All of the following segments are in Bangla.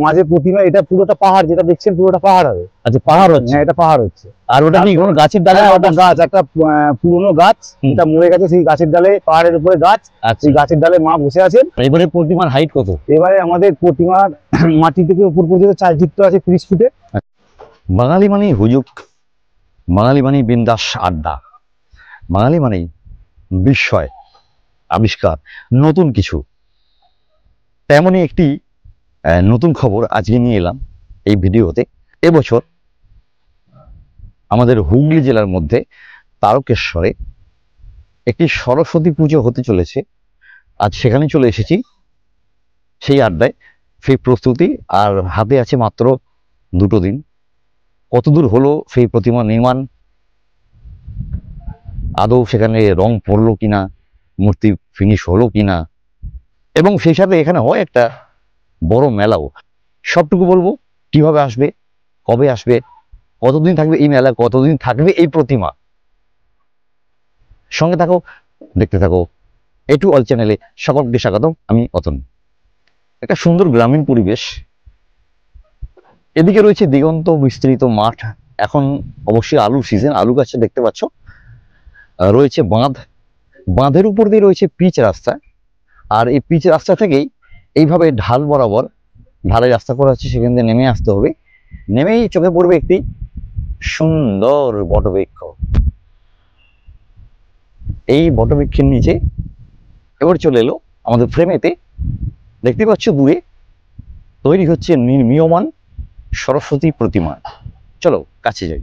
মাঝে প্রতিমা, এটা পুরোটা পাহাড়, যেটা দেখছেন পুরোটা পাহাড় হবে। আচ্ছা, পাহাড় হচ্ছে। হ্যাঁ, এটা পাহাড় হচ্ছে। আর ওটা কি কোনো গাছের ডালে? ওটা গাছ, একটা পুরনো গাছ, এটা মরে গেছে, সেই গাছের ডালে, পাহাড়ের উপরে গাছ, সেই গাছের ডালে মা বসে আছেন। এবারে প্রতিমার হাইট কত? এবারে আমাদের প্রতিমার মাটি থেকে উপর পর্যন্ত চালচিত্র আছে 30 ফুটে। বাঙালি মানেই হুজুক, বাঙালি মানেই বিন্দাস আড্ডা, বাঙালি মানেই বিস্ময়, আবিষ্কার, নতুন কিছু। তেমনই একটি নতুন খবর আজকে নিয়ে এলাম এই ভিডিওতে। এবছর আমাদের হুগলি জেলার মধ্যে তারকেশ্বরে একটি সরস্বতী পুজো হতে চলেছে। আজ সেখানে চলে এসেছি, সেই আড্ডায়, সেই প্রস্তুতি। আর হাতে আছে মাত্র 2 দিন। কতদূর হলো সেই প্রতিমা নির্মাণ, আদৌ সেখানে রং পড়লো কিনা, মূর্তি ফিনিশ হলো কিনা, এবং সেই সাথে এখানে হয় একটা বড় মেলাও। সবটুকু বলবো। কিভাবে আসবে, কবে আসবে, কতদিন থাকবে এই মেলা, কতদিন থাকবে এই প্রতিমা। সঙ্গে থাকো, দেখতে থাকো A2 All চ্যানেলে। সকলকে স্বাগতম, আমি অতন। একটা সুন্দর গ্রামীণ পরিবেশ। এদিকে রয়েছে দিগন্ত বিস্তৃত মাঠ। এখন অবশ্যই আলুর সিজন, আলু গাছে দেখতে পাচ্ছ। রয়েছে বাঁধ, বাঁধের উপর দিয়ে রয়েছে পিচ রাস্তা। আর এই পিচ রাস্তা থেকেই এইভাবে ঢাল বরাবর, ঢালে রাস্তা করা হচ্ছে, সেখান দিয়ে নেমে আসতে হবে। নেমেই চোখে পড়বে একটি সুন্দর বটবৃক্ষ। এই বটবৃক্ষের নিচে এবার চলে এলো আমাদের ফ্রেমেতে। দেখতে পাচ্ছ দূরে তৈরি হচ্ছে নির্মীয়মান সরস্বতী প্রতিমা। চলো কাছে যাই।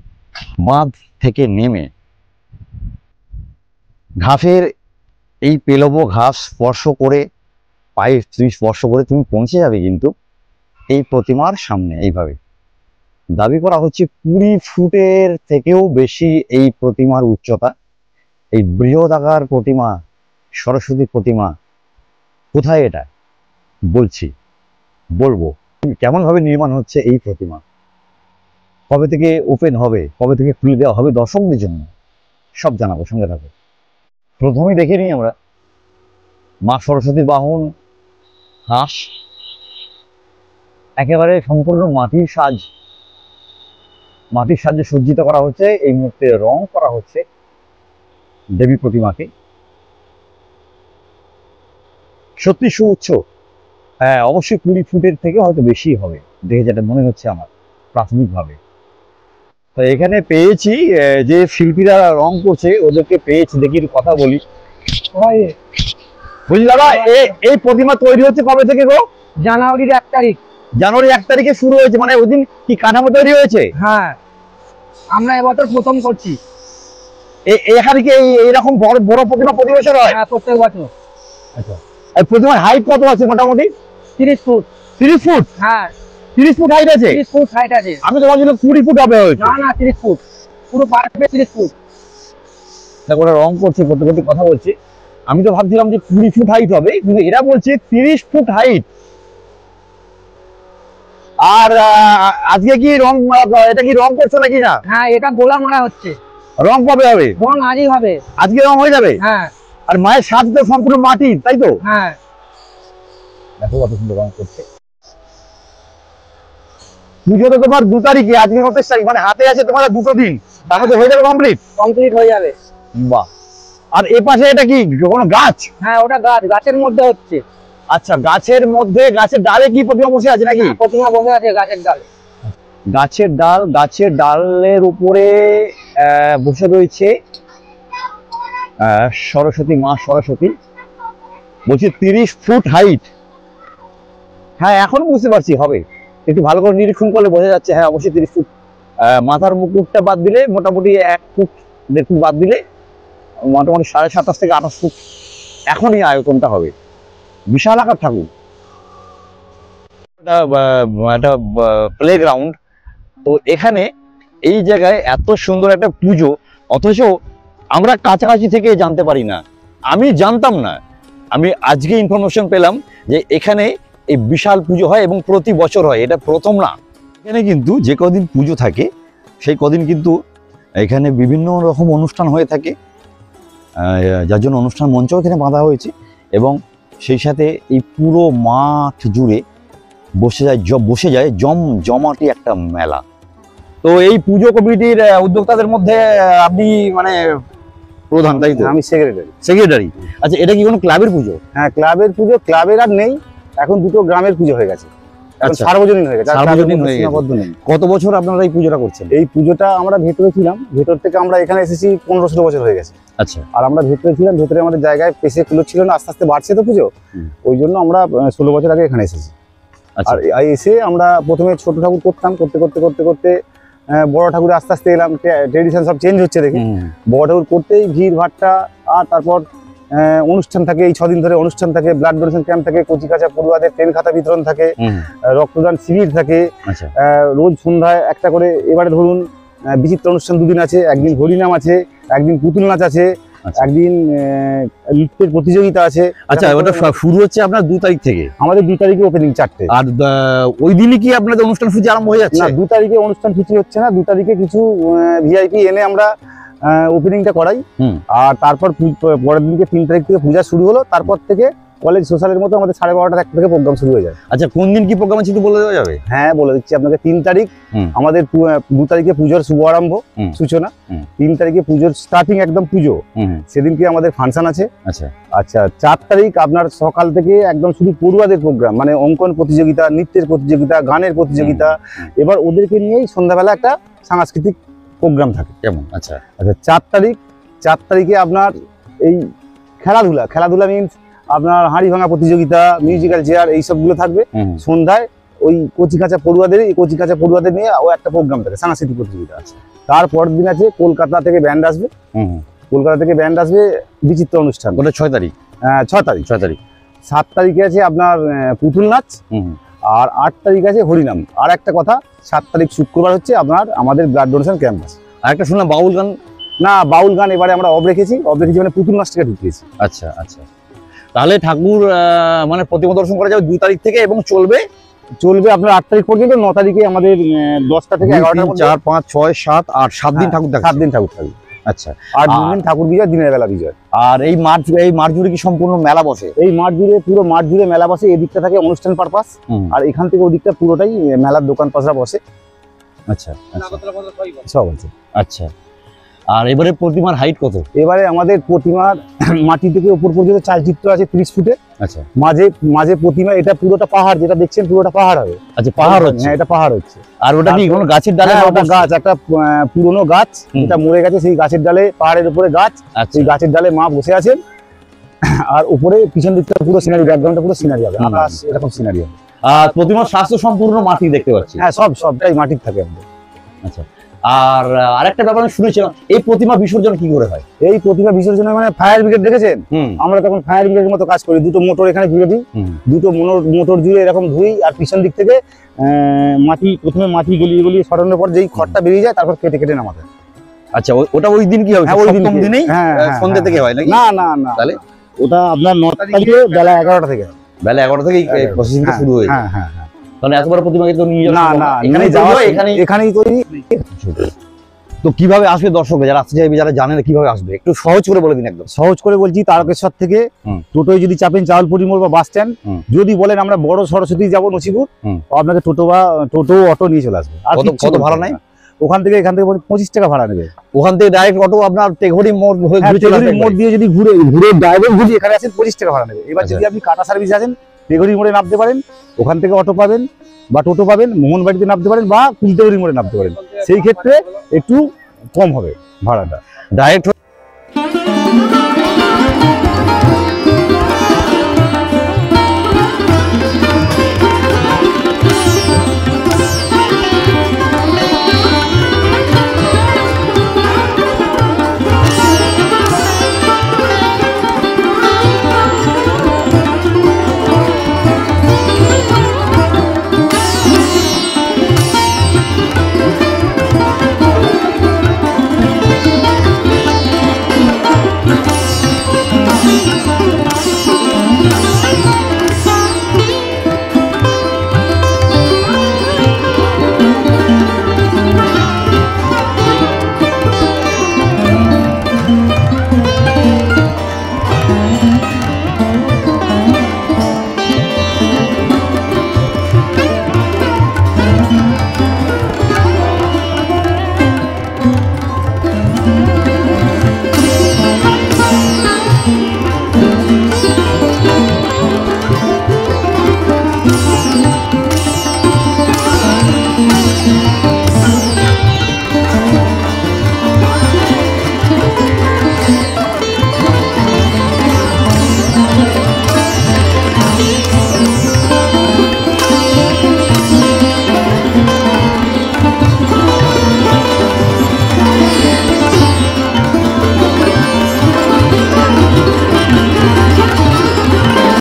বাঁধ থেকে নেমে ঘাসের এই পেলব ঘাস স্পর্শ করে, পায়ে স্পর্শ করে তুমি পৌঁছে যাবে কিন্তু এই প্রতিমার সামনে। এইভাবে দাবি করা হচ্ছে 20 ফুটের থেকেও বেশি এই প্রতিমার উচ্চতা। এই বৃহদাকার প্রতিমা, সরস্বতী প্রতিমা, কোথায় এটা বলবো কেমন ভাবে নির্মাণ হচ্ছে এই প্রতিমা, কবে থেকে ওপেন হবে, কবে থেকে খুলে দেওয়া হবে দর্শকদের জন্য, সব জানাবো। সঙ্গে থাকো। প্রথমেই দেখে নিই আমরা মা সরস্বতীর বাহন হাঁস। একেবারে সম্পূর্ণ মাটির সাহায্যে সজ্জিত করা হচ্ছে। এই মুহূর্তে রং করা হচ্ছে দেবী প্রতিমাকে। সত্যি সুউচ্চ। হ্যাঁ, অবশ্যই 20 ফুটের থেকে হয়তো বেশি হবে, দেখে যেটা মনে হচ্ছে আমার প্রাথমিকভাবে। তো এখানে পেয়েছি যে শিল্পীরা রং করছে, ওদেরকে পেয়েছি, দেখি কথা বলি। বুঝলি দাদা, এই প্রতিমা তৈরি হচ্ছে কবে থেকে গো? জানুয়ারির 1 তারিখ। জানুয়ারি 1 তারিখে শুরু হয়েছে, মানে ওই দিন কি কাঠামো তৈরি হয়েছে? হ্যাঁ, আমরা এবছর প্রথম করছি। এখানে কি এইরকম বড় বড় প্রতিমা প্রতি বছর হয়? হ্যাঁ, প্রত্যেক বছর। আচ্ছা, এই প্রতিমার হাইট কত আছে মোটামুটি? 30 ফুট। 30 ফুট? হ্যাঁ, 30 ফুট হাইট আছে। 30 ফুট হাইট আছে। আমি তো ভাবছিলাম 20 ফুট হবে হয়তো। না না, 30 ফুট পুরো পারবে। 30 ফুট। দেখো ওরা রং করছে, প্রত্যেকটি কথা বলছে। আমি তো ভাবছিলাম যে 20 ফুট হাইট হবে, কিন্তু এরা বলছে 30 ফুট হাইট। আর আজকে কি রং, এটা কি রং করছো নাকি না? হ্যাঁ, এটা গোলা মারা হচ্ছে। রং কবে হবে? রং আজই হবে। আজকে রং হয়ে যাবে? হ্যাঁ। আর মায়ের সাজ তো সম্পূর্ণ মাটি, তাই তো? হ্যাঁ। দেখো কত সুন্দর রং করছে। পুজো তো তোমার 2 তারিখে, আজকে 29 তারিখ, মানে হাতে আছে তোমার 2 দিন, তারপরে হয়ে যাবে কমপ্লিট হয়ে যাবে। বাহ। আর এ পাশে এটা কি কোনো গাছ? হ্যাঁ, ওটা গাছের মধ্যে হচ্ছে। আচ্ছা, গাছের মধ্যে, গাছের ডালে কি প্রতিমা বসে আছে নাকি? প্রতিমা বসে আছে গাছের ডালে। গাছের ডালের উপরে বসে রয়েছে সরস্বতী, মা সরস্বতী। বলছি 30 ফুট হাইট। হ্যাঁ, এখন বুঝতে পারছি হবে। একটু ভালো করে নিরীক্ষণ করলে বোঝা যাচ্ছে, হ্যাঁ অবশ্যই 30 ফুট। মাথার মুকুটটা বাদ দিলে মোটামুটি 1 ফুট 1.5 ফুট বাদ দিলে মোটামুটি 27.5 থেকে 28 ফুট এখনই আয়তনটা হবে। বিশাল আকার ঠাকুর। একটা প্লে গ্রাউন্ড। তো এখানে এই জায়গায় এত সুন্দর একটা পুজো, অথচ আমরা কাছাকাছি থেকে জানতে পারি না। আমি জানতাম না, আমি আজকে ইনফরমেশন পেলাম যে এখানে এই বিশাল পুজো হয় এবং প্রতি বছর হয়, এটা প্রথম না। এখানে কিন্তু যে কদিন পুজো থাকে সেই কদিন কিন্তু এখানে বিভিন্ন রকম অনুষ্ঠান হয়ে থাকে, যার জন্য অনুষ্ঠান মঞ্চ এখানে বাঁধা হয়েছে। এবং সেই সাথে এই পুরো মাঠ জুড়ে বসে যায় জমাটি একটা মেলা। তো এই পুজো কমিটির উদ্যোক্তাদের মধ্যে আপনি মানে প্রধান, তাই তো? আমি সেক্রেটারি। সেক্রেটারি। আচ্ছা, এটা কি কোনো ক্লাবের পুজো? হ্যাঁ, ক্লাবের পুজো। ক্লাবের আর নেই, এখন দুটো গ্রামের পুজো হয়ে গেছে। এখন আচ্ছা। সার্বজনীন হয়ে গেছে, আর সার্বজনীন ক্লাবের মধ্যে হয়ে গেছে। সীমাবদ্ধ নেই। কত বছর আপনারা এই পুজোটা করছেন? এই পুজোটা আমরা ভেতরে ছিলাম, ভেতর থেকে আমরা এখানে এসেছি 15-16 বছর হয়ে গেছে। আচ্ছা। আর আমরা ভেতরে ছিলাম, ভেতরে আমাদের জায়গায় পেছে কুলো ছিল না, আস্তে আস্তে বাড়ছে তো পুজো, ওই জন্য আমরা 16 বছর আগে এখানে এসেছি। আচ্ছা। আর এসে আমরা প্রথমে ছোট ঠাকুর করতাম, করতে করতে করতে করতে বড় ঠাকুরে আস্তে আস্তে এলাম। ট্রেডিশন সব চেঞ্জ হচ্ছে দেখি। বড় ঠাকুর করতেই ভিড় ভাট্টা, আর তারপর অনুষ্ঠান থাকে, এই 6 দিন ধরে অনুষ্ঠান থাকে, ব্লাড ডোনেশন ক্যাম্প থাকে, কচিকাঁচা পড়ুয়াদের পেন খাতা বিতরণ থাকে, রক্তদান শিবির থাকে। আচ্ছা। রোজ সন্ধ্যায় একটা করে, এবারে ধরুন বিচিত্র অনুষ্ঠান 2 দিন আছে, একদিন হরিনাম আছে, একদিন পুতুল নাচ আছে, আচ্ছা। একদিন নৃত্যের প্রতিযোগিতা আছে। আচ্ছা, ওটা শুরু হচ্ছে আপনার 2 তারিখ থেকে? আমাদের 2 তারিখে ওপেনিং 4টে। আর ওই দিনই কি আপনাদের অনুষ্ঠান সূচি আরম্ভ হয়ে যাচ্ছে? না, 2 তারিখে অনুষ্ঠান সূচি হচ্ছে না, 2 তারিখে কিছু ভিআইপি এনে আমরা ওপেনিংটা করাই। আর তারপর পরের দিনকে 3 তারিখ থেকে পূজা শুরু হলো, তারপর থেকে কলেজ সোশ্যালের মতো আমাদের 12:30 1 থেকে প্রোগ্রাম শুরু হয়ে যায়। আচ্ছা, কোন দিন কি প্রোগ্রাম আছে একটু বলে দেওয়া যাবে? হ্যাঁ, বলে দিচ্ছি আপনাকে। 3 তারিখ আমাদের 2 তারিখে পুজোর শুভ আরম্ভ, সূচনা। 3 তারিখে পুজোর স্টার্টিং, একদম পুজো, সেদিনকে আমাদের ফাংশন আছে। আচ্ছা। আচ্ছা, 4 তারিখ আপনার সকাল থেকে একদম শুধু পড়ুয়াদের প্রোগ্রাম, মানে অঙ্কন প্রতিযোগিতা, নৃত্যের প্রতিযোগিতা, গানের প্রতিযোগিতা। এবার ওদেরকে নিয়েই সন্ধ্যাবেলা একটা সাংস্কৃতিক প্রোগ্রাম থাকে। কেমন? আচ্ছা। আচ্ছা, 4 তারিখে আপনার এই খেলাধুলা মিনস আপনার হাঁড়ি ভাঙা প্রতিযোগিতা, মিউজিক্যাল চেয়ার, এই সবগুলো থাকবে। সন্ধ্যায় ওই কচিকাঁচা পড়ুয়াদের নিয়ে ও একটা প্রোগ্রাম থাকে, সাংস্কৃতিক প্রতিযোগিতা আছে। তারপর দিন আছে কলকাতা থেকে ব্যান্ড আসবে। বিচিত্র অনুষ্ঠান। ওটা 6 তারিখ? 6 তারিখ। 7 তারিখে আছে আপনার পুতুল নাচ। আর 8 তারিখ আছে হরিনাম। আর একটা কথা, 7 তারিখ শুক্রবার হচ্ছে আপনার আমাদের ব্লাড ডোনেশন ক্যাম্প আছে। আর একটা শুনলাম বাউল গান? না, বাউল গান এবারে আমরা অফ রেখেছি মানে পুতুল নাচটাকে ঢুকিয়েছি। আচ্ছা আচ্ছা। তাহলে ঠাকুর মানে প্রতিমা দর্শন করা যাবে 2 তারিখ থেকে এবং চলবে আপনার 8 তারিখ পর্যন্ত। 9 তারিখে আমাদের 10টা থেকে 11টা, 4, 5, 6, 7, 8, 7 দিন ঠাকুর থাকে? 7 দিন ঠাকুর থাকবে। আচ্ছা। আর 2 দিন ঠাকুর বিজয়, দিনের বেলা বিজয়। আর এই মাঠ জুড়ে কি সম্পূর্ণ মেলা বসে? এই মাঠ জুড়ে, পুরো মাঠ জুড়ে মেলা বসে। এদিকটা থাকে অনুষ্ঠান পারপাস, আর এখান থেকে ওদিকটা পুরোটাই মেলার দোকান পাশা বসে। আচ্ছা। সব আছে। আচ্ছা। আর এবারে প্রতিমার হাইট কত? এবারে আমাদের প্রতিমার মাটি থেকে উপর পর্যন্ত চালচিত্র আছে 30 ফুটে। আচ্ছা। মাঝে প্রতিমা, এটা পুরোটা পাহাড়, যেটা দেখছেন পুরোটা পাহাড় হবে। আচ্ছা, পাহাড় হচ্ছে? হ্যাঁ, এটা পাহাড় হচ্ছে। আর ওটা কি কোনো গাছের ডালে? ওটা গাছ, একটা পুরনো গাছ, যেটা মরে গেছে, সেই গাছের ডালে, পাহাড়ের উপরে গাছ, সেই গাছের ডালে মা বসে আছেন। আর উপরে পিছন দিকটা পুরো সিনারি, ব্যাকগ্রাউন্ডটা পুরো সিনারি হবে, আকাশ এরকম সিনারি হবে। আর প্রতিমার স্বাস্থ্য সম্পূর্ণ মাটি দেখতে পাচ্ছি? হ্যাঁ, সবটাই মাটির থাকে আমাদের। আচ্ছা। আর আরেকটা ব্যাপার আমি শুনেছিলাম, এই প্রতিমা বিসর্জন কি করে হয়? এই প্রতিমা বিসর্জনে মানে ফায়ার ব্রিগেড দেখেছেন? আমরা তখন ফায়ার ব্রিগেডের মতো কাজ করি। 2টো মোটর এখানে জুড়ে দিই, 2টো মোটর জুড়ে এরকম ধুই, আর পিছন দিক থেকে প্রথমে মাটি গলিয়ে সরানোর পর যেই খড়টা বেরিয়ে যায়, তারপর কেটে নামাতে। আচ্ছা, ওটা ওই দিন কি হবে? হ্যাঁ, ওই দিনেই সন্ধ্যা থেকে হয় নাকি? না, তাহলে ওটা আপনার 9 তারিখে বেলা 11টা থেকে। বেলা 11টা থেকেই প্রসেসিংটা শুরু হয়ে যায়? হ্যাঁ। তাহলে এত বড় প্রতিমাকে তো নিয়ে না, এখানেই তৈরি। তো কিভাবে আসবে দর্শক যারা আসতে চাইবে, যারা জানে না কিভাবে আসবে, একটু সহজ করে বলে দিন। একদম সহজ করে বলছি, তারকেশ্বর থেকে টোটোয় যদি চাপেন চাউলপুরি মোড় বা বাস স্ট্যান্ড, যদি বলেন আমরা বড় সরস্বতী যাবো নসিপুর, আপনাকে টোটো অটো নিয়ে চলে আসবে। আর কত ভাড়া নেয়? এখান থেকে 25 টাকা ভাড়া নেবে। ওখান থেকে ডাইরেক্ট অটো আপনার তেঘড়ি মোড় দিয়ে যদি ঘুরে ডাইরেক্ট ঘুরে এখানে আসেন, 25 টাকা ভাড়া নেবে। এবার যদি আপনি কাটা সার্ভিস আসেন, তেঘড়ি মোড়ে নামতে পারেন, ওখান থেকে অটো পাবেন বা টোটো পাবেন, মোহনবাড়িতে নামতে পারেন বা কুলতেঘড়ি মোড়ে নামতে পারেন। সেই ক্ষেত্রে একটু কম হবে ভাড়াটা। ডাইরেক্ট